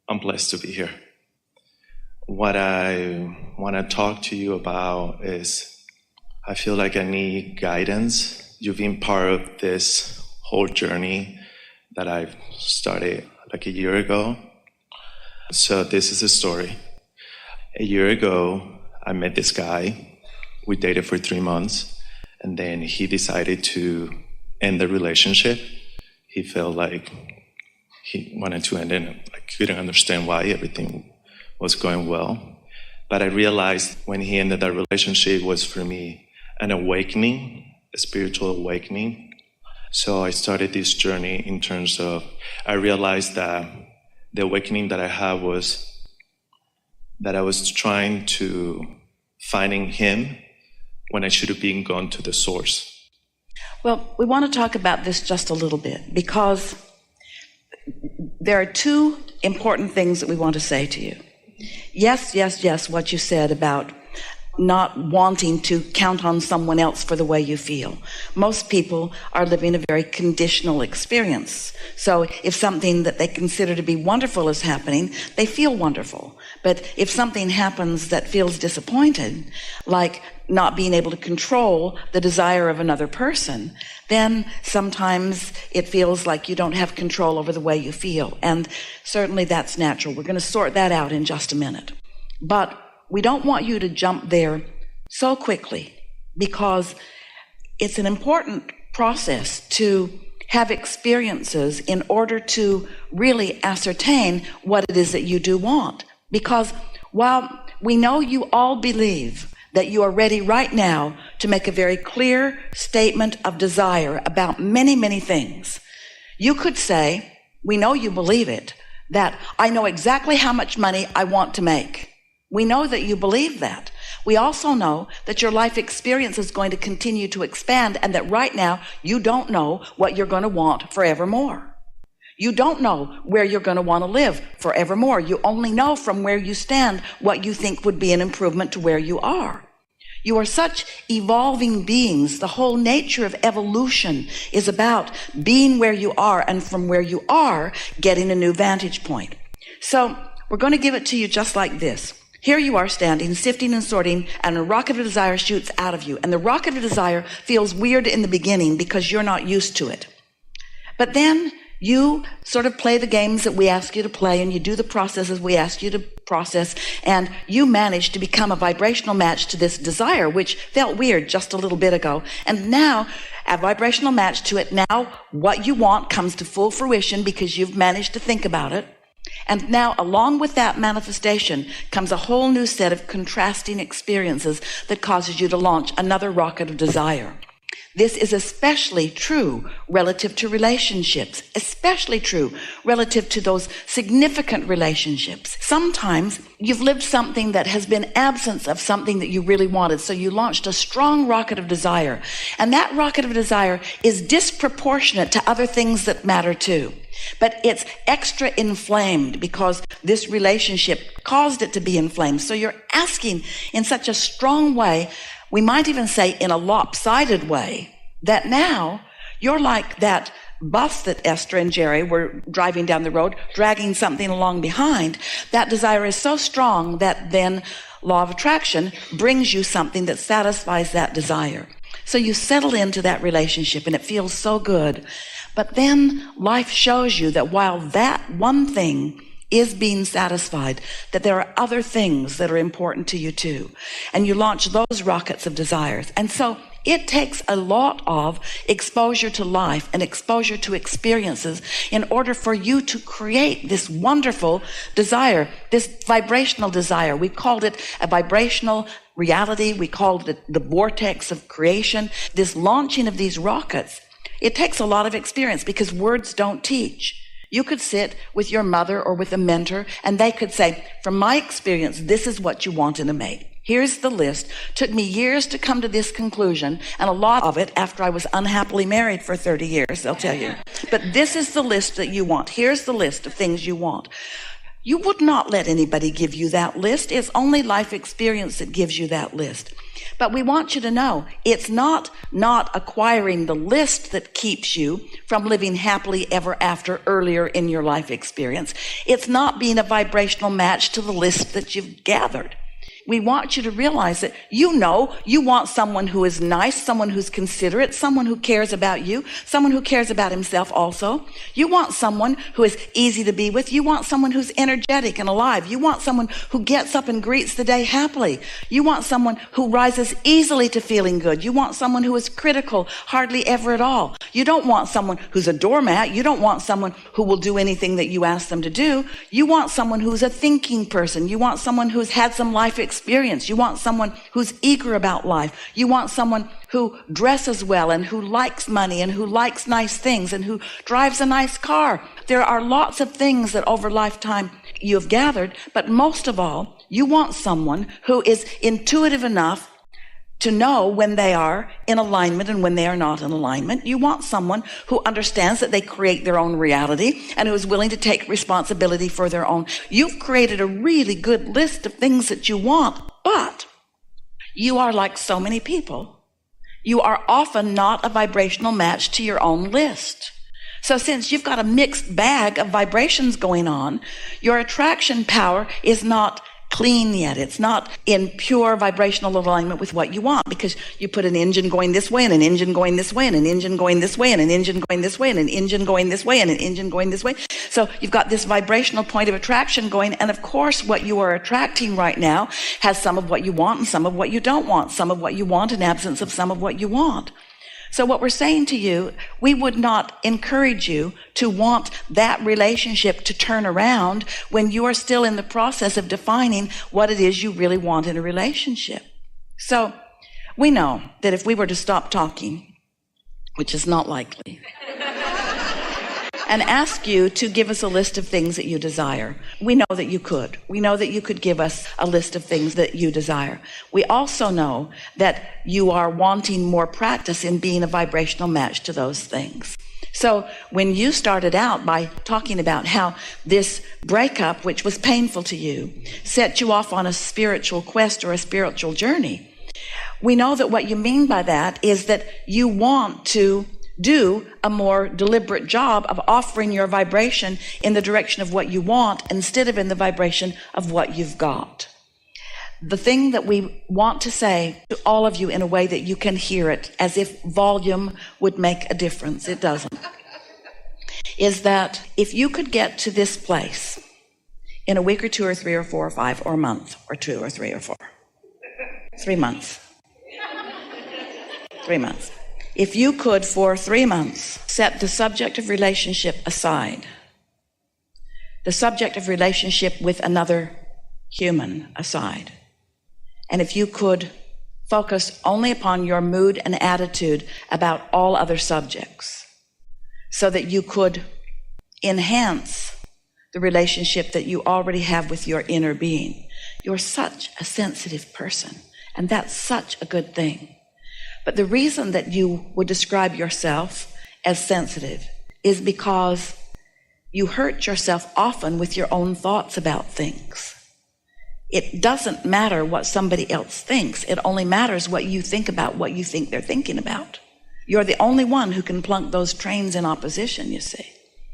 I'm blessed to be here. What I want to talk to you about is I feel like I need guidance. You've been part of this whole journey that I've started like a year ago. So this is the story. A year ago, I met this guy. We dated for 3 months, and then he decided to end the relationship. He felt like he wanted to end it, and I couldn't understand why. Everything was going well. But I realized when he ended that relationship was for me an awakening, a spiritual awakening. So I started this journey in terms of, I realized that the awakening that I had was that I was trying to finding him when I should have been gone to the source. Well, we want to talk about this just a little bit because there are two important things that we want to say to you. Yes, what you said about not wanting to count on someone else for the way you feel. Most people are living a very conditional experience. So if something that they consider to be wonderful is happening, they feel wonderful. But if something happens that feels disappointed, like not being able to control the desire of another person, then sometimes it feels like you don't have control over the way you feel. And certainly that's natural. We're going to sort that out in just a minute. But we don't want you to jump there so quickly because it's an important process to have experiences in order to really ascertain what it is that you do want. Because while we know you all believe that you are ready right now to make a very clear statement of desire about many, many things, you could say, we know you believe it, that I know exactly how much money I want to make. We know that you believe that. We also know that your life experience is going to continue to expand and that right now you don't know what you're going to want forevermore. You don't know where you're going to want to live forevermore. You only know from where you stand what you think would be an improvement to where you are. You are such evolving beings. The whole nature of evolution is about being where you are and from where you are getting a new vantage point. So we're going to give it to you just like this. Here you are standing, sifting and sorting, and a rocket of desire shoots out of you. And the rocket of desire feels weird in the beginning because you're not used to it. But then you sort of play the games that we ask you to play, and you do the processes we ask you to process, and you manage to become a vibrational match to this desire, which felt weird just a little bit ago. And now, a vibrational match to it, now what you want comes to full fruition because you've managed to think about it. And now, along with that manifestation comes a whole new set of contrasting experiences that causes you to launch another rocket of desire. This is especially true relative to relationships, especially true relative to those significant relationships. Sometimes you've lived something that has been absence of something that you really wanted, so you launched a strong rocket of desire. And that rocket of desire is disproportionate to other things that matter too. But it's extra inflamed because this relationship caused it to be inflamed. So you're asking in such a strong way, we might even say in a lopsided way, that now you're like that bus that Esther and Jerry were driving down the road, dragging something along behind. That desire is so strong that then law of attraction brings you something that satisfies that desire. So you settle into that relationship and it feels so good. But then life shows you that while that one thing is being satisfied, that there are other things that are important to you too. And you launch those rockets of desires. And so it takes a lot of exposure to life and exposure to experiences in order for you to create this wonderful desire, this vibrational desire. We called it a vibrational reality. We called it the vortex of creation. This launching of these rockets, it takes a lot of experience because words don't teach. You could sit with your mother or with a mentor and they could say, from my experience, this is what you want in a mate. Here's the list. Took me years to come to this conclusion, and a lot of it after I was unhappily married for 30 years, they'll tell you. But this is the list that you want. Here's the list of things you want. You would not let anybody give you that list. It's only life experience that gives you that list. But we want you to know it's not acquiring the list that keeps you from living happily ever after earlier in your life experience. It's not being a vibrational match to the list that you've gathered. We want you to realize that you want someone who is nice, someone who's considerate, someone who cares about you, someone who cares about himself also. You want someone who is easy to be with. You want someone who's energetic and alive. You want someone who gets up and greets the day happily. You want someone who rises easily to feeling good. You want someone who is critical, hardly ever at all. You don't want someone who's a doormat. You don't want someone who will do anything that you ask them to do. You want someone who's a thinking person. You want someone who's had some life experience. You want someone who's eager about life. You want someone who dresses well and who likes money and who likes nice things and who drives a nice car. There are lots of things that over lifetime you have gathered, but most of all, you want someone who is intuitive enough to know when they are in alignment and when they are not in alignment. You want someone who understands that they create their own reality and who is willing to take responsibility for their own. You've created a really good list of things that you want, but you are like so many people. You are often not a vibrational match to your own list. So since you've got a mixed bag of vibrations going on, your attraction power is not clean yet. It's not in pure vibrational alignment with what you want, because you put an engine going this way and an engine going this way and an engine going this way and an engine going this way and an engine going this way and an engine going this way. So you've got this vibrational point of attraction going, and of course what you are attracting right now has some of what you want and some of what you don't want, some of what you want in absence of some of what you want. So what we're saying to you, we would not encourage you to want that relationship to turn around when you are still in the process of defining what it is you really want in a relationship. So we know that if we were to stop talking, which is not likely, and ask you to give us a list of things that you desire, we know that you could. We know that you could give us a list of things that you desire. We also know that you are wanting more practice in being a vibrational match to those things. So when you started out by talking about how this breakup, which was painful to you, set you off on a spiritual quest or a spiritual journey, we know that what you mean by that is that you want to do a more deliberate job of offering your vibration in the direction of what you want instead of in the vibration of what you've got. The thing that we want to say to all of you in a way that you can hear it, as if volume would make a difference, it doesn't, is that if you could get to this place in a week or 2 or 3 or 4 or 5 or a month or 2 or 3 or 4, 3 months, 3 months. If you could, for 3 months, set the subject of relationship aside, the subject of relationship with another human aside, and if you could focus only upon your mood and attitude about all other subjects, so that you could enhance the relationship that you already have with your inner being. You're such a sensitive person, and that's such a good thing. But the reason that you would describe yourself as sensitive is because you hurt yourself often with your own thoughts about things. It doesn't matter what somebody else thinks. It only matters what you think about what you think they're thinking about. You're the only one who can plunk those trains in opposition, you see.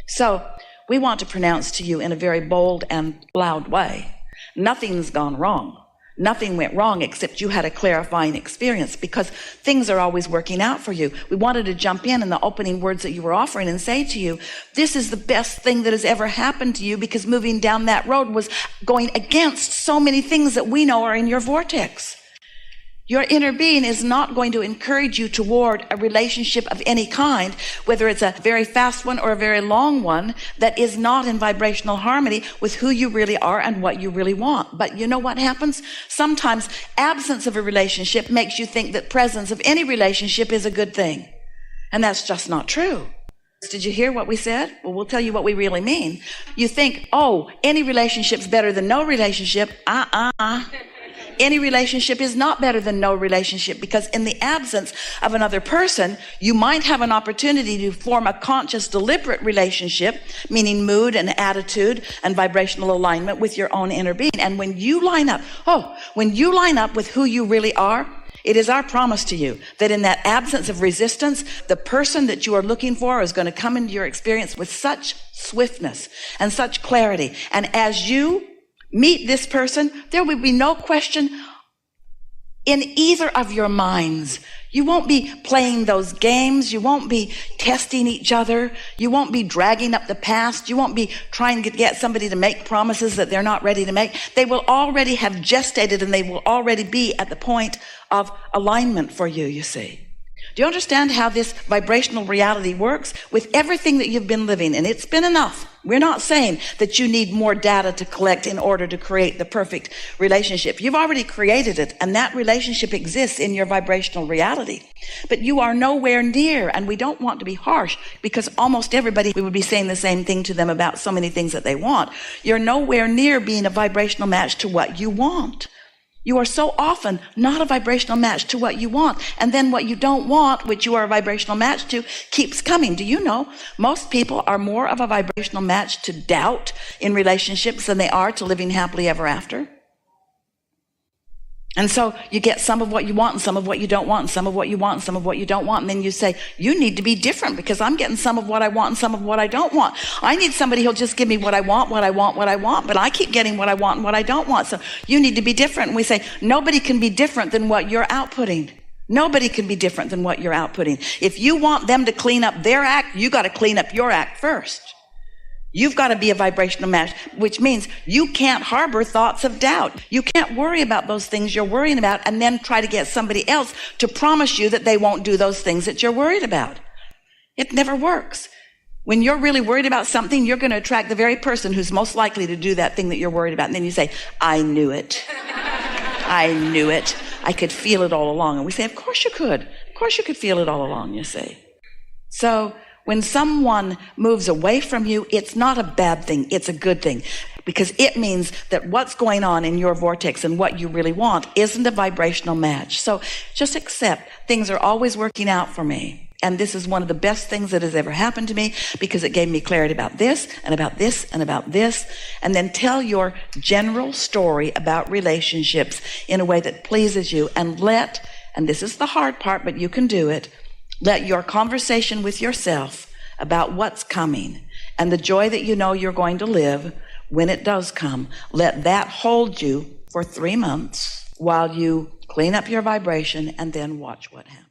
So we want to pronounce to you in a very bold and loud way, nothing's gone wrong. Nothing went wrong except you had a clarifying experience, because things are always working out for you. We wanted to jump in the opening words that you were offering and say to you, this is the best thing that has ever happened to you, because moving down that road was going against so many things that we know are in your vortex. Your inner being is not going to encourage you toward a relationship of any kind, whether it's a very fast one or a very long one, that is not in vibrational harmony with who you really are and what you really want. But you know what happens? Sometimes absence of a relationship makes you think that presence of any relationship is a good thing. And that's just not true. Did you hear what we said? Well, we'll tell you what we really mean. You think, oh, any relationship's better than no relationship. any relationship is not better than no relationship, because in the absence of another person, you might have an opportunity to form a conscious, deliberate relationship, meaning mood and attitude and vibrational alignment with your own inner being. And when you line up with who you really are, it is our promise to you that in that absence of resistance, the person that you are looking for is going to come into your experience with such swiftness and such clarity. And as you meet this person, there will be no question in either of your minds. You won't be playing those games. You won't be testing each other. You won't be dragging up the past. You won't be trying to get somebody to make promises that they're not ready to make. They will already have gestated, and they will already be at the point of alignment for you, you see. Do you understand how this vibrational reality works? With everything that you've been living, and it's been enough. We're not saying that you need more data to collect in order to create the perfect relationship. You've already created it, and that relationship exists in your vibrational reality. But you are nowhere near, and we don't want to be harsh, because almost everybody, we would be saying the same thing to them about so many things that they want. You're nowhere near being a vibrational match to what you want. You are so often not a vibrational match to what you want. And then what you don't want, which you are a vibrational match to, keeps coming. Do you know most people are more of a vibrational match to doubt in relationships than they are to living happily ever after? And so you get some of what you want and some of what you don't want, and some of what you want and some of what you don't want. And then you say, you need to be different, because I'm getting some of what I want and some of what I don't want. I need somebody who'll just give me what I want, but I keep getting what I want and what I don't want. So you need to be different. And we say, nobody can be different than what you're outputting. Nobody can be different than what you're outputting. If you want them to clean up their act, you got to clean up your act first. You've got to be a vibrational match, which means you can't harbor thoughts of doubt. You can't worry about those things you're worrying about and then try to get somebody else to promise you that they won't do those things that you're worried about. It never works. When you're really worried about something, you're going to attract the very person who's most likely to do that thing that you're worried about. And then you say, I knew it. I knew it. I could feel it all along. And we say, of course you could. Of course you could feel it all along, you see. So when someone moves away from you, it's not a bad thing. It's a good thing, because it means that what's going on in your vortex and what you really want isn't a vibrational match. So just accept things are always working out for me. And this is one of the best things that has ever happened to me, because it gave me clarity about this and about this and about this. And then tell your general story about relationships in a way that pleases you, and this is the hard part, but you can do it, let your conversation with yourself about what's coming and the joy that you know you're going to live when it does come, let that hold you for 3 months while you clean up your vibration, and then watch what happens.